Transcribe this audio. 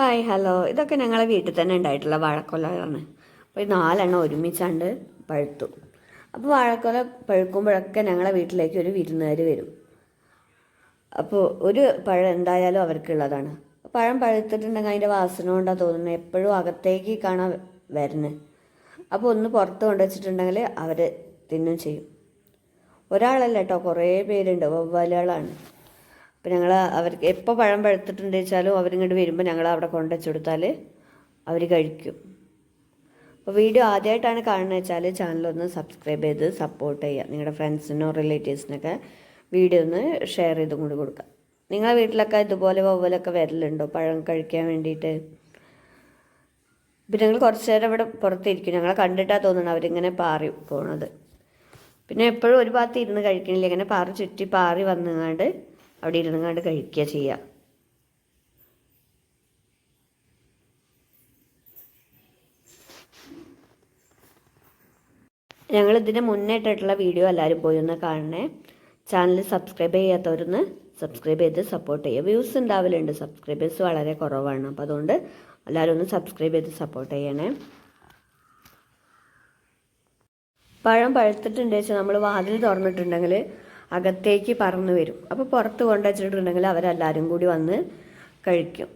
Hi hello ഇതൊക്കെ ഞങ്ങളെ വീട്ടിൽ തന്നെ ഉണ്ടായിട്ടുള്ള വാഴക്കൊലകളാണ്. അപ്പോൾ ഈ 4 എണ്ണം ഒരുമിച്ചാണ്ട് പഴുത്തു. അപ്പോൾ വാഴക്കൊല പഴുക്കുമ്പോഴൊക്കെ ഞങ്ങളെ വീട്ടിലേക്ക് ഒരു വിരുന്നുകാർ വരും. അപ്പോൾ ഒരു പഴം എന്തായാലും അവർക്കുള്ളതാണ്. പഴം പഴുത്തിട്ടുണ്ടെങ്കിൽ അതിൻ്റെ വാസന കൊണ്ടാണ് തോന്നുന്നത് എപ്പോഴും അകത്തേക്ക് കാണാൻ വരുന്നത്. അപ്പോൾ ഒന്ന് പുറത്ത് കൊണ്ടുവച്ചിട്ടുണ്ടെങ്കിൽ അവർ തിന്നും ചെയ്യും. ഒരാളല്ല കേട്ടോ, കുറേ പേരുണ്ട്, വവ്വാലുകളാണ്. അപ്പോൾ ഞങ്ങൾ അവർക്ക് എപ്പോൾ പഴം പഴുത്തിട്ടുണ്ട് വെച്ചാലും അവരിങ്ങോട്ട് വരുമ്പോൾ ഞങ്ങൾ അവിടെ കൊണ്ടുവച്ച് കൊടുത്താൽ അവർ കഴിക്കും. അപ്പോൾ വീഡിയോ ആദ്യമായിട്ടാണ് കാണുന്നത് വെച്ചാൽ ചാനലൊന്ന് സബ്സ്ക്രൈബ് ചെയ്ത് സപ്പോർട്ട് ചെയ്യുക. നിങ്ങളുടെ ഫ്രണ്ട്സിനോ റിലേറ്റീവ്സിനൊക്കെ വീഡിയോ ഒന്ന് ഷെയർ ചെയ്തും കൂടി കൊടുക്കുക. നിങ്ങളുടെ വീട്ടിലൊക്കെ ഇതുപോലെ വവ്വലൊക്കെ വരലുണ്ടോ പഴം കഴിക്കാൻ വേണ്ടിയിട്ട്? പിന്നെ ഞങ്ങൾ കുറച്ച് നേരം ഇവിടെ പുറത്തിരിക്കും. ഞങ്ങളെ കണ്ടിട്ടാണ് തോന്നുന്നത് അവരിങ്ങനെ പാറി പോണത്. പിന്നെ എപ്പോഴും ഒരു ഭാഗത്ത് ഇരുന്ന് കഴിക്കണില്ല, ഇങ്ങനെ പാറി ചുറ്റി പാറി വന്നുങ്ങാണ്ട് അവിടെ ഇരുന്നുങ്ങാണ്ട് കഴിക്കുക ചെയ്യുക. ഞങ്ങൾ ഇതിന് മുന്നേ ഇട്ടിട്ടുള്ള വീഡിയോ എല്ലാവരും പോയി ഒന്ന് കാണണേ. ചാനൽ സബ്സ്ക്രൈബ് ചെയ്യാത്തവരൊന്ന് സബ്സ്ക്രൈബ് ചെയ്ത് സപ്പോർട്ട് ചെയ്യുക. വ്യൂസ് ഉണ്ടാവലുണ്ട്, സബ്സ്ക്രൈബേഴ്സ് വളരെ കുറവാണ്. അപ്പോൾ അതുകൊണ്ട് എല്ലാവരും ഒന്ന് സബ്സ്ക്രൈബ് ചെയ്ത് സപ്പോർട്ട് ചെയ്യണേ. പഴം പഴുത്തിട്ടുണ്ട് വെച്ചാൽ നമ്മൾ വാതിൽ തുറന്നിട്ടുണ്ടെങ്കിൽ അകത്തേക്ക് പറന്ന് വരും. അപ്പോൾ പുറത്ത് കൊണ്ടുവച്ചിട്ടുണ്ടെങ്കിൽ അവരെല്ലാവരും കൂടി വന്ന് കഴിക്കും.